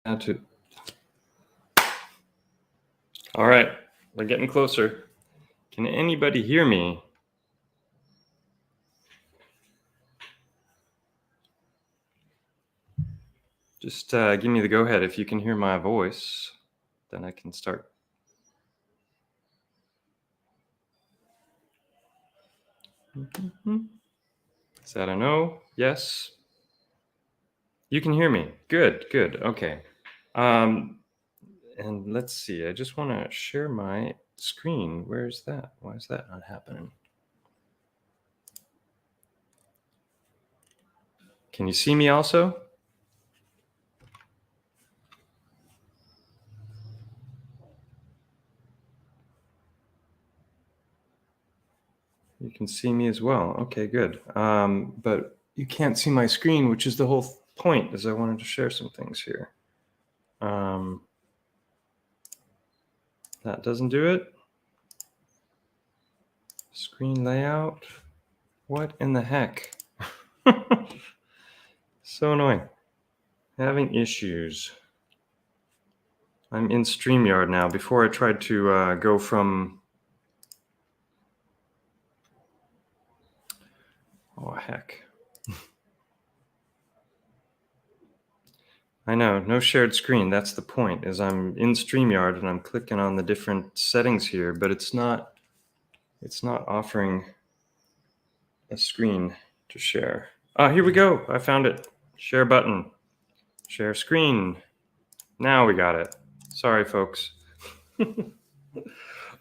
To. All right, we're getting closer. Can anybody hear me? Just give me the go-ahead if you can hear my voice, then I can start. Is that a no? Yes? You can hear me. Good, good. Okay. And let's see. I just want to share my screen. Where's that? Why is that not happening? Can you see me also? You can see me as well. Okay, good. But you can't see my screen, which is the whole point, is I wanted to share some things here. That doesn't do it. Screen layout. What in the heck? So annoying. Having issues. I'm in StreamYard now. Before I tried to go from... Oh, heck. I know, no shared screen. That's the point, is I'm in StreamYard and I'm clicking on the different settings here, but it's not offering a screen to share. Ah, here we go. I found it. Share button. Share screen. Now we got it. Sorry, folks.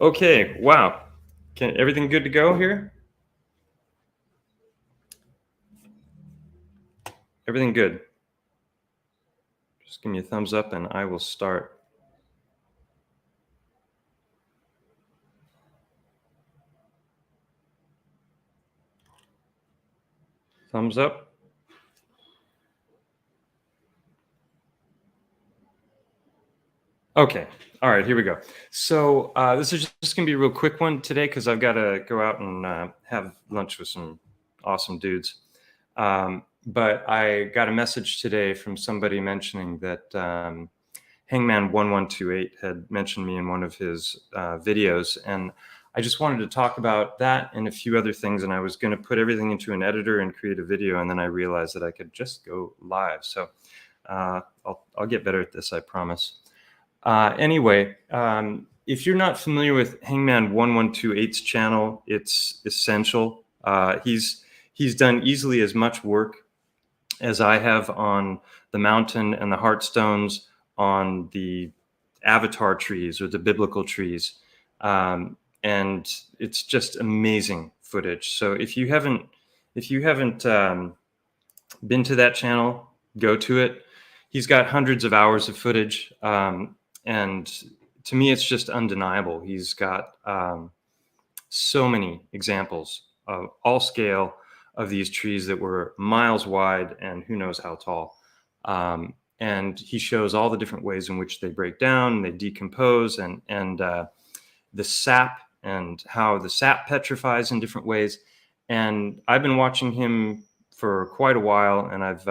Okay, wow. Everything good to go here? Everything good. Just give me a thumbs up and I will start. Thumbs up. Okay. All right, here we go. So this is just going to be a real quick one today because I've got to go out and have lunch with some awesome dudes. But I got a message today from somebody mentioning that Hangman1128 had mentioned me in one of his videos. And I just wanted to talk about that and a few other things. And I was going to put everything into an editor and create a video. And then I realized that I could just go live. So I'll get better at this, I promise. Anyway, if you're not familiar with Hangman1128's channel, it's essential. He's done easily as much work as I have on the mountain and the heartstones, on the avatar trees or the biblical trees. And it's just amazing footage. So if you haven't been to that channel, go to it. He's got hundreds of hours of footage. And to me, it's just undeniable. He's got so many examples of all scale of these trees that were miles wide and who knows how tall. And he shows all the different ways in which they break down, they decompose, and the sap and how the sap petrifies in different ways. And I've been watching him for quite a while, and I've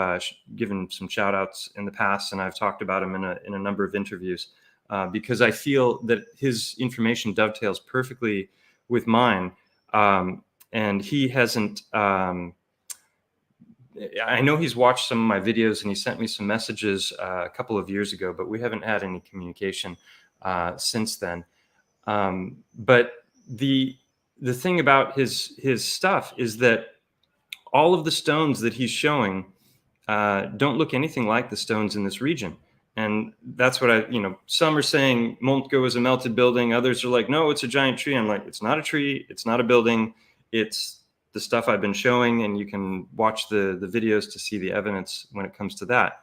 given some shout outs in the past, and I've talked about him in a number of interviews because I feel that his information dovetails perfectly with mine. And he hasn't, I know he's watched some of my videos and he sent me some messages a couple of years ago, but we haven't had any communication since then. But the thing about his stuff is that all of the stones that he's showing don't look anything like the stones in this region. And that's what some are saying Moltke is a melted building. Others are like, no, it's a giant tree. I'm like, it's not a tree. It's not a building. It's the stuff I've been showing. And you can watch the videos to see the evidence when it comes to that.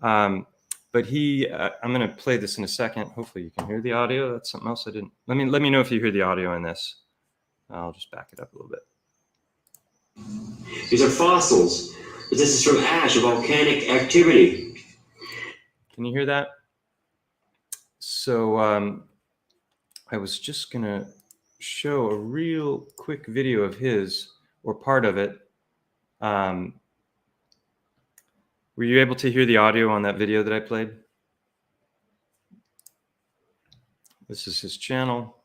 But I'm going to play this in a second. Hopefully you can hear the audio. That's something else I didn't. Let me know if you hear the audio in this. I'll just back it up a little bit. These are fossils. But this is from ash, a volcanic activity. Can you hear that? So I was just going to show a real quick video of his, or part of it. Were you able to hear the audio on that video that I played? This is his channel.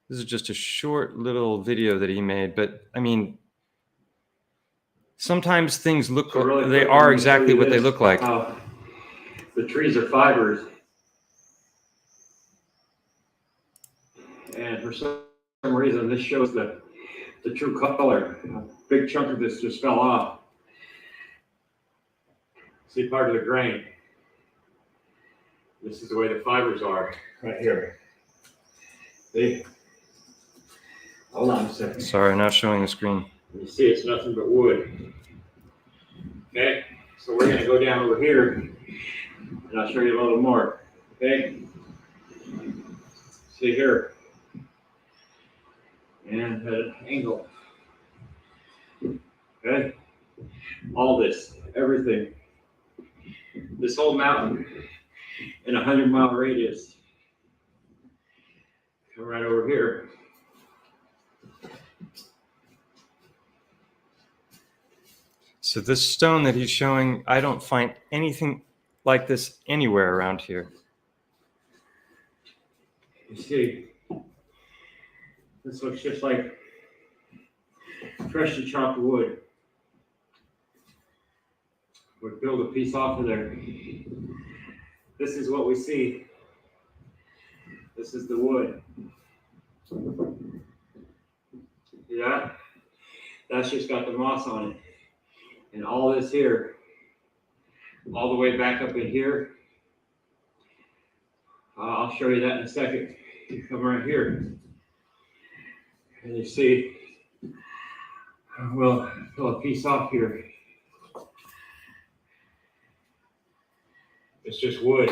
This is just a short little video that he made, but I mean, sometimes things look, So really they quick, are let me show exactly you what they this, look like. how the trees are fibers. And for some reason, this shows the true color. A big chunk of this just fell off. See part of the grain. This is the way the fibers are right here. See? Hold on a second. Sorry, not showing the screen. You see it's nothing but wood. Okay, so we're going to go down over here and I'll show you a little more. Okay, see here. And at an angle. Okay, all this, everything. This whole mountain in a 100-mile radius. Come right over here. So this stone that he's showing, I don't find anything like this anywhere around here. You see, this looks just like freshly chopped wood. Would build a piece off of there. This is what we see. This is the wood. See that? That's just got the moss on it. And all this here, all the way back up in here, I'll show you that in a second. You come right here, and you see, we'll pull a piece off here. It's just wood.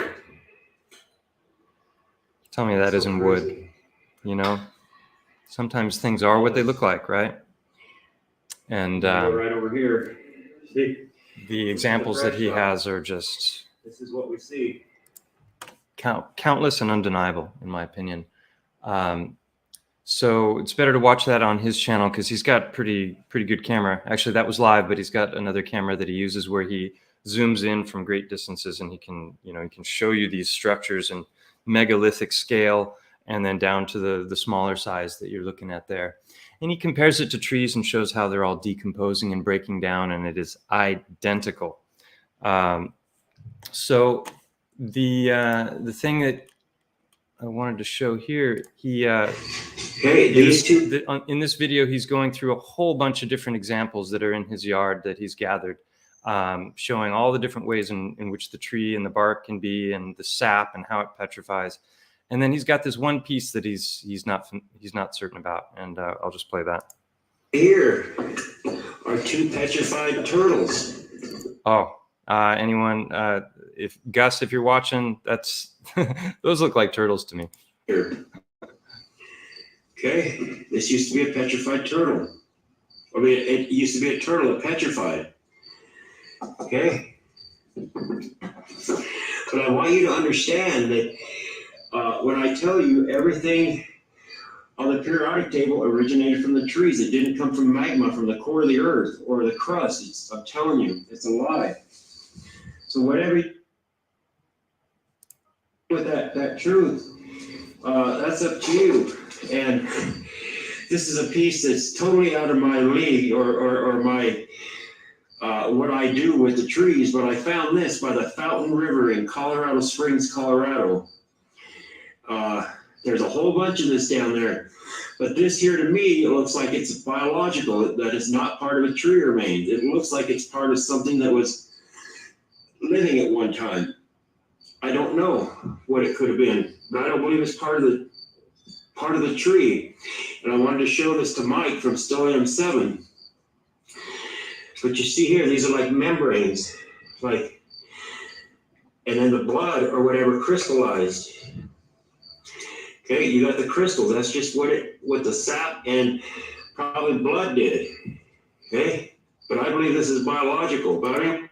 Tell me that isn't wood, you know? Sometimes things are what they look like, right? And Go right over here. See? the examples that he has are just This is what we see. countless and undeniable, in my opinion. So it's better to watch that on his channel because he's got pretty good camera. Actually, that was live, but he's got another camera that he uses where he zooms in from great distances, and he can show you these structures in megalithic scale and then down to the smaller size that you're looking at there. And he compares it to trees and shows how they're all decomposing and breaking down, and it is identical. So the thing that I wanted to show here, he in this video, he's going through a whole bunch of different examples that are in his yard that he's gathered, showing all the different ways in which the tree and the bark can be, and the sap and how it petrifies. And then he's got this one piece that he's not certain about, and I'll just play that. Here are two petrified turtles. Oh, anyone? If Gus, if you're watching, that's those look like turtles to me. Here. Okay, this used to be a petrified turtle. I mean, it used to be a turtle that petrified. Okay? But I want you to understand that when I tell you everything on the periodic table originated from the trees, it didn't come from magma from the core of the earth or the crust. I'm telling you, it's a lie. So whatever you do with that truth, that's up to you. And this is a piece that's totally out of my league or my what I do with the trees, but I found this by the Fountain River in Colorado Springs, Colorado. There's a whole bunch of this down there, but this here to me, it looks like it's biological, that it's not part of a tree remains. It looks like it's part of something that was living at one time. I don't know what it could have been, but I don't believe it's part of the tree. And I wanted to show this to Mike from Stone 7. But you see here, these are like membranes, and then the blood or whatever crystallized. Okay, you got the crystals. That's just what the sap and probably blood did. Okay, but I believe this is biological. Buddy?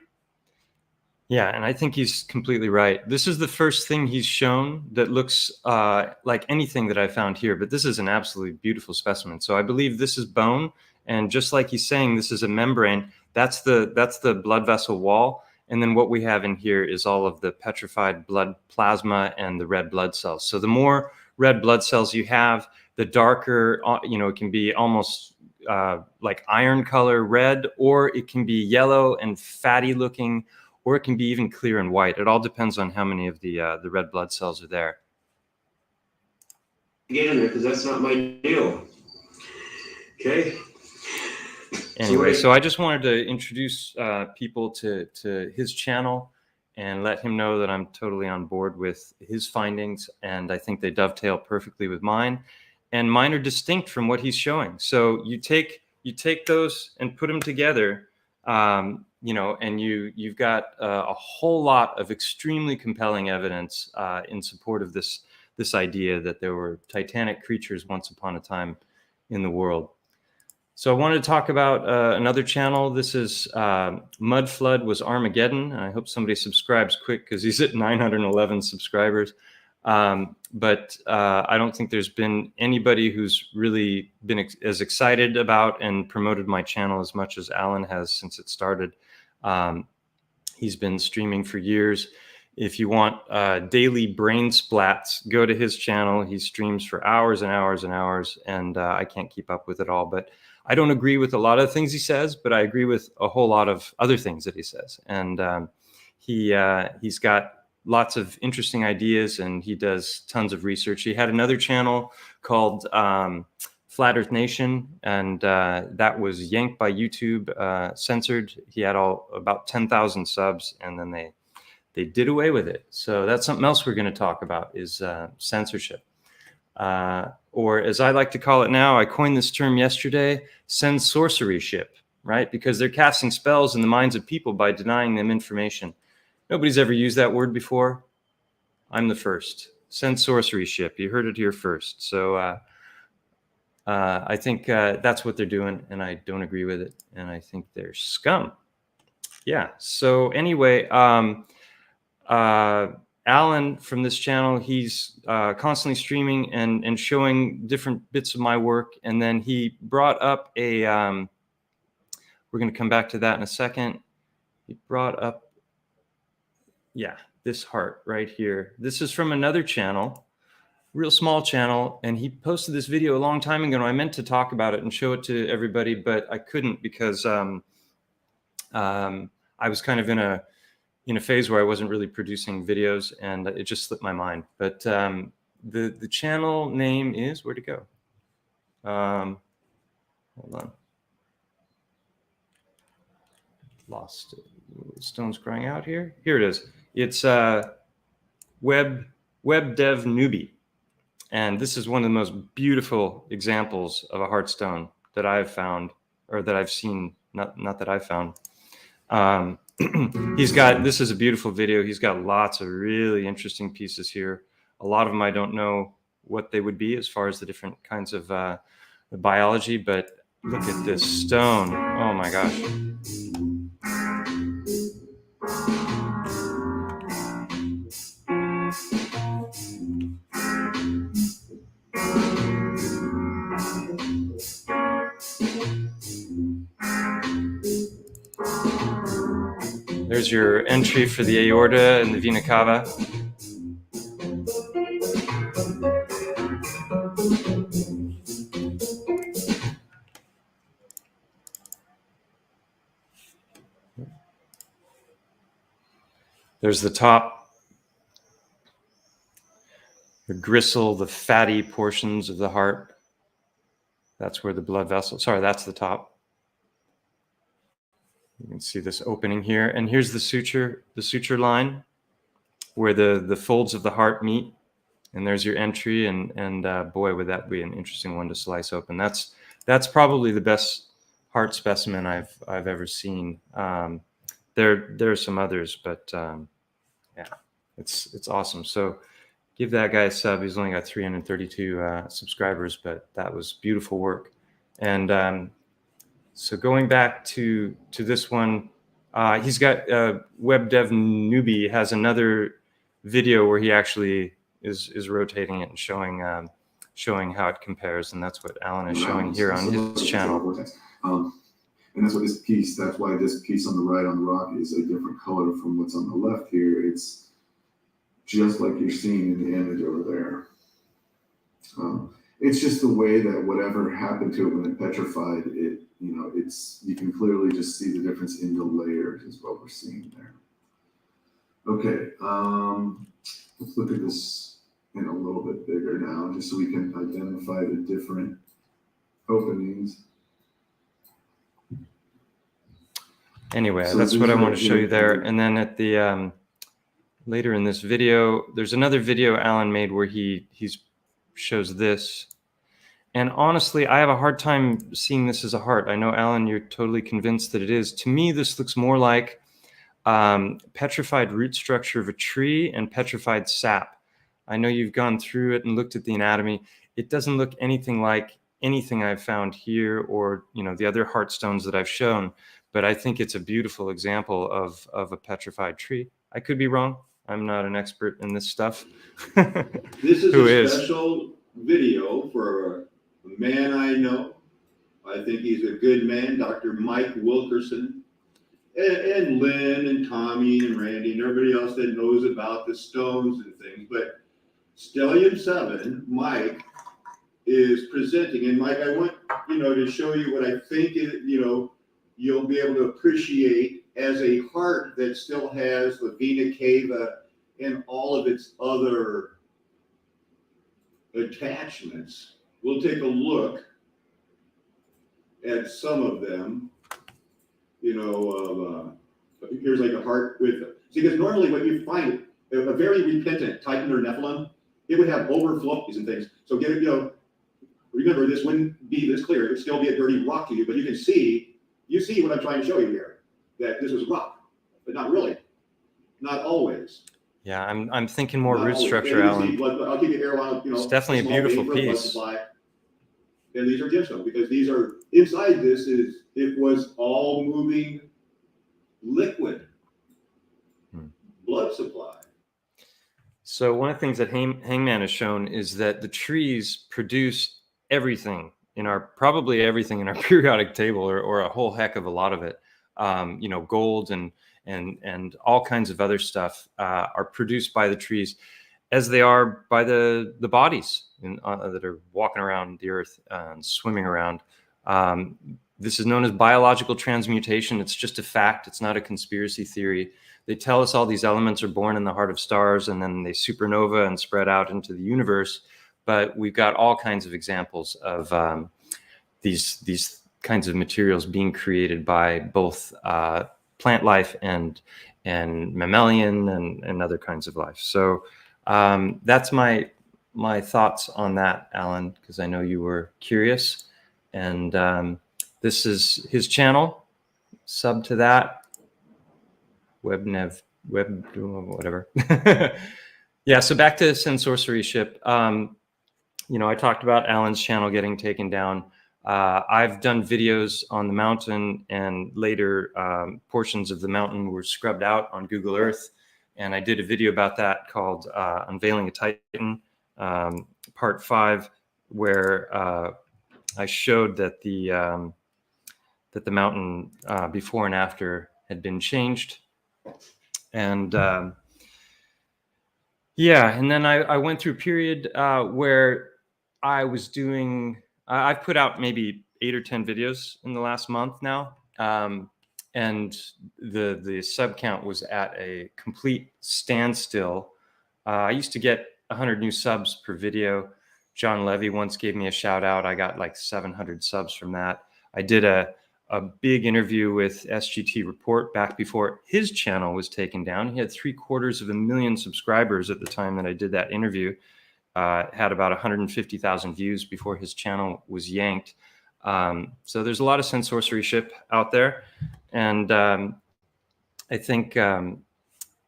Yeah, and I think he's completely right. This is the first thing he's shown that looks like anything that I found here, but this is an absolutely beautiful specimen. So I believe this is bone, and just like he's saying, this is a membrane. That's the blood vessel wall, and then what we have in here is all of the petrified blood plasma and the red blood cells. So the more red blood cells you have, the darker, it can be almost like iron color red, or it can be yellow and fatty looking, or it can be even clear and white. It all depends on how many of the red blood cells are there. Get in there, because that's not my deal. Okay. Anyway, so I just wanted to introduce people to his channel and let him know that I'm totally on board with his findings, and I think they dovetail perfectly with mine. And mine are distinct from what he's showing. So you take those and put them together, and you've got a whole lot of extremely compelling evidence in support of this idea that there were titanic creatures once upon a time in the world. So I wanted to talk about another channel. This is Mud Flood Was Armageddon. I hope somebody subscribes quick because he's at 911 subscribers. But I don't think there's been anybody who's really been as excited about and promoted my channel as much as Alan has since it started. He's been streaming for years. If you want daily brain splats, go to his channel. He streams for hours and hours and hours, and I can't keep up with it all. But I don't agree with a lot of things he says, but I agree with a whole lot of other things that he says. And he's got lots of interesting ideas, and he does tons of research. He had another channel called Flat Earth Nation, and that was yanked by YouTube, censored. He had about 10,000 subs, and then they did away with it. So that's something else we're going to talk about is censorship. Or as I like to call it now, I coined this term yesterday, censorceryship, right? Because they're casting spells in the minds of people by denying them information. Nobody's ever used that word before. I'm the first. Censorceryship. You heard it here first. So I think that's what they're doing, and I don't agree with it. And I think they're scum. Yeah. So anyway, Alan from this channel, he's constantly streaming and showing different bits of my work. And then he brought up a, we're going to come back to that in a second. He brought up, yeah, this heart right here. This is from another channel, real small channel. And he posted this video a long time ago. And I meant to talk about it and show it to everybody, but I couldn't because I was kind of in a phase where I wasn't really producing videos, and it just slipped my mind. But the channel name is, where'd it go? Hold on. Lost it. Stone's crying out here. Here it is. It's Web Dev Newbie. And this is one of the most beautiful examples of a heart stone that I've found, or that I've seen, not that I've found. This is a beautiful video. He's got lots of really interesting pieces here. A lot of them I don't know what they would be as far as the different kinds of the biology, but look at this stone. Oh my gosh. There's your entry for the aorta and the vena cava. There's the top, the gristle, the fatty portions of the heart. That's where the blood vessel, sorry, that's the top. You can see this opening here. And here's the suture line where the folds of the heart meet. And there's your entry. And boy, would that be an interesting one to slice open. That's probably the best heart specimen I've ever seen. There are some others, but yeah, it's awesome. So give that guy a sub. He's only got 332 subscribers, but that was beautiful work. And so going back to this one, he's got Web Dev Newbie has another video where he actually is rotating it and showing how it compares, and that's what Alan is showing here on his channel. And that's what that's why this piece on the right on the rock is a different color from what's on the left here. It's just like you're seeing in the image over there. It's just the way that whatever happened to it when it petrified, you can clearly just see the difference in the layers is what we're seeing there. Okay, let's look at this in a little bit bigger now, just so we can identify the different openings. Anyway, So that's this what I is want to show you there. here. And then at the later in this video, there's another video Alan made where he shows this. And honestly, I have a hard time seeing this as a heart. I know, Alan, you're totally convinced that it is. To me, this looks more like petrified root structure of a tree and petrified sap. I know you've gone through it and looked at the anatomy. It doesn't look anything like anything I've found here or the other heart stones that I've shown. But I think it's a beautiful example of a petrified tree. I could be wrong. I'm not an expert in this stuff. This is Who a is? special video for a man I know. I think he's a good man, Dr. Mike Wilkerson, and Lynn and Tommy and Randy and everybody else that knows about the stones and things. But Stellium 7, Mike, is presenting. And Mike, I want, to show you what I think is, you'll be able to appreciate as a heart that still has the vena cava and all of its other attachments. We'll take a look at some of them. Here's like a heart with, because normally what you find, a very repentant Titan or Nephilim, it would have overflows and things. So remember, this wouldn't be this clear. It would still be a dirty rock to you, but you see what I'm trying to show you here, that this was rock, but not really, not always. Yeah, I'm thinking more Not root always. structure, And Alan. I'll give you airline, It's definitely a small beautiful vein for blood piece. supply. And these are gemstones, because these are, inside this it was all moving liquid blood supply. So one of the things that Hangman has shown is that the trees produce everything probably everything in our periodic table, or a whole heck of a lot of it. Gold and all kinds of other stuff are produced by the trees, as they are by the bodies that are walking around the earth and swimming around. This is known as biological transmutation. It's just a fact. It's not a conspiracy theory. They tell us all these elements are born in the heart of stars and then they supernova and spread out into the universe. But we've got all kinds of examples of these kinds of materials being created by both plant life and mammalian and other kinds of life. So that's my thoughts on that, Alan, because I know you were curious. And this is his channel. Sub to that. Whatever. Yeah, so back to censorceraryship. I talked about Alan's channel getting taken down. I've done videos on the mountain, and later portions of the mountain were scrubbed out on Google Earth. And I did a video about that called Unveiling a Titan, Part 5, where I showed that the mountain before and after had been changed. And and then I went through a period where I was doing, I've put out maybe 8 or 10 videos in the last month now. And the sub count was at a complete standstill. I used to get 100 new subs per video. John Levy once gave me a shout out. I got like 700 subs from that. I did a big interview with SGT Report back before his channel was taken down. He had 750,000 subscribers at the time that I did that interview. Had about 150,000 views before his channel was yanked. So there's a lot of censorceraryship out there. And I think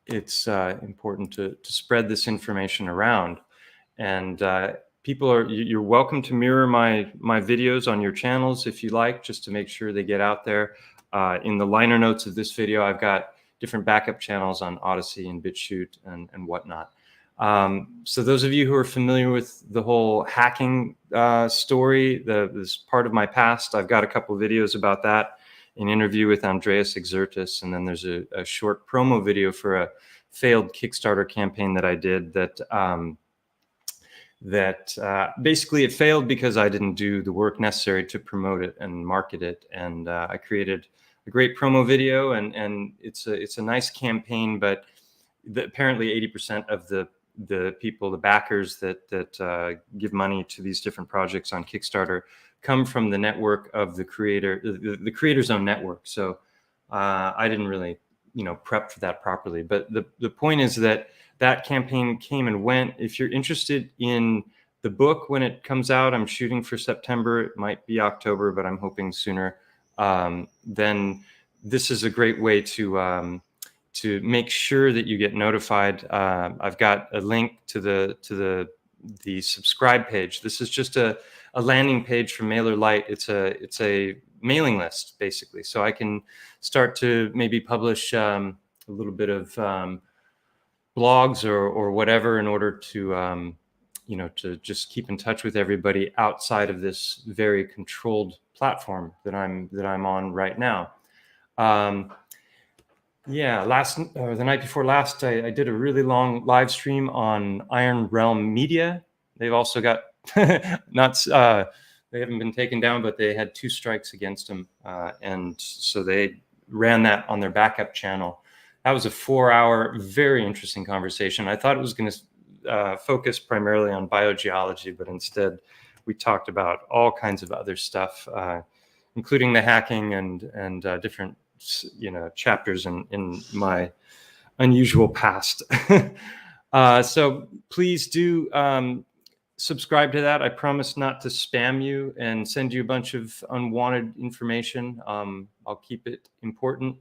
it's important to spread this information around. And you're welcome to mirror my videos on your channels if you like, just to make sure they get out there. In the liner notes of this video, I've got different backup channels on Odyssey and BitChute and whatnot. So those of you who are familiar with the whole hacking story, this part of my past, I've got a couple of videos about that, an interview with Andreas Exertus, and then there's a short promo video for a failed Kickstarter campaign that I did that that basically it failed because I didn't do the work necessary to promote it and market it. And I created a great promo video, and it's a nice campaign, but apparently 80% of the people, the backers that give money to these different projects on Kickstarter come from the network of the creator, the creator's own network. So I didn't really, prep for that properly. But the point is that campaign came and went. If you're interested in the book when it comes out, I'm shooting for September. It might be October, but I'm hoping sooner. Then this is a great way to make sure that you get notified. I've got a link to the subscribe page. This is just a landing page from MailerLite. It's a mailing list basically, so I can start to maybe publish a little bit of blogs or whatever in order to to just keep in touch with everybody outside of this very controlled platform that I'm on right now. Yeah, the night before last, I did a really long live stream on Iron Realm Media. They've also got they haven't been taken down, but they had 2 strikes against them, and so they ran that on their backup channel. That was a 4-hour, very interesting conversation. I thought it was going to focus primarily on biogeology, but instead we talked about all kinds of other stuff, including the hacking and different chapters in my unusual past. So please do subscribe to that. I promise not to spam you and send you a bunch of unwanted information. I'll keep it important.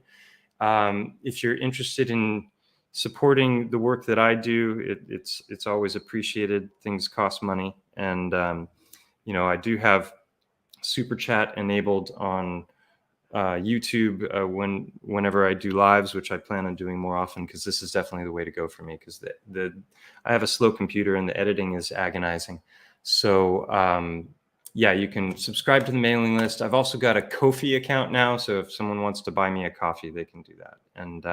If you're interested in supporting the work that I do, it's always appreciated. Things cost money, and I do have super chat enabled on YouTube whenever I do lives, which I plan on doing more often, because this is definitely the way to go for me, because I have a slow computer and the editing is agonizing. So yeah, you can subscribe to the mailing list. I've also got a Ko-fi account now, so if someone wants to buy me a coffee, they can do that. And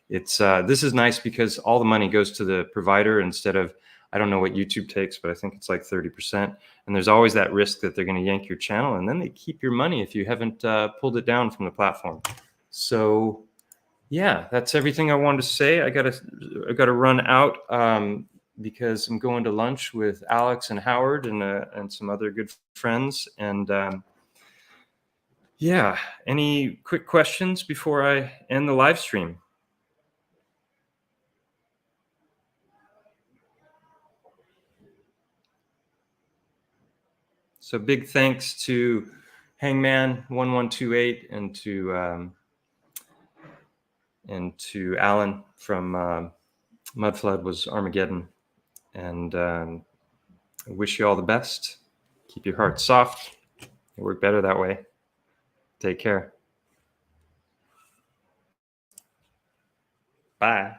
this is nice because all the money goes to the provider instead of, I don't know what YouTube takes, but I think it's like 30%. And there's always that risk that they're going to yank your channel, and then they keep your money if you haven't pulled it down from the platform. So yeah, that's everything I wanted to say. I gotta run out because I'm going to lunch with Alex and Howard and some other good friends. And yeah, any quick questions before I end the live stream? So big thanks to Hangman1128 and to Alan from Mudflood Was Armageddon. And I wish you all the best. Keep your heart soft. You work better that way. Take care. Bye.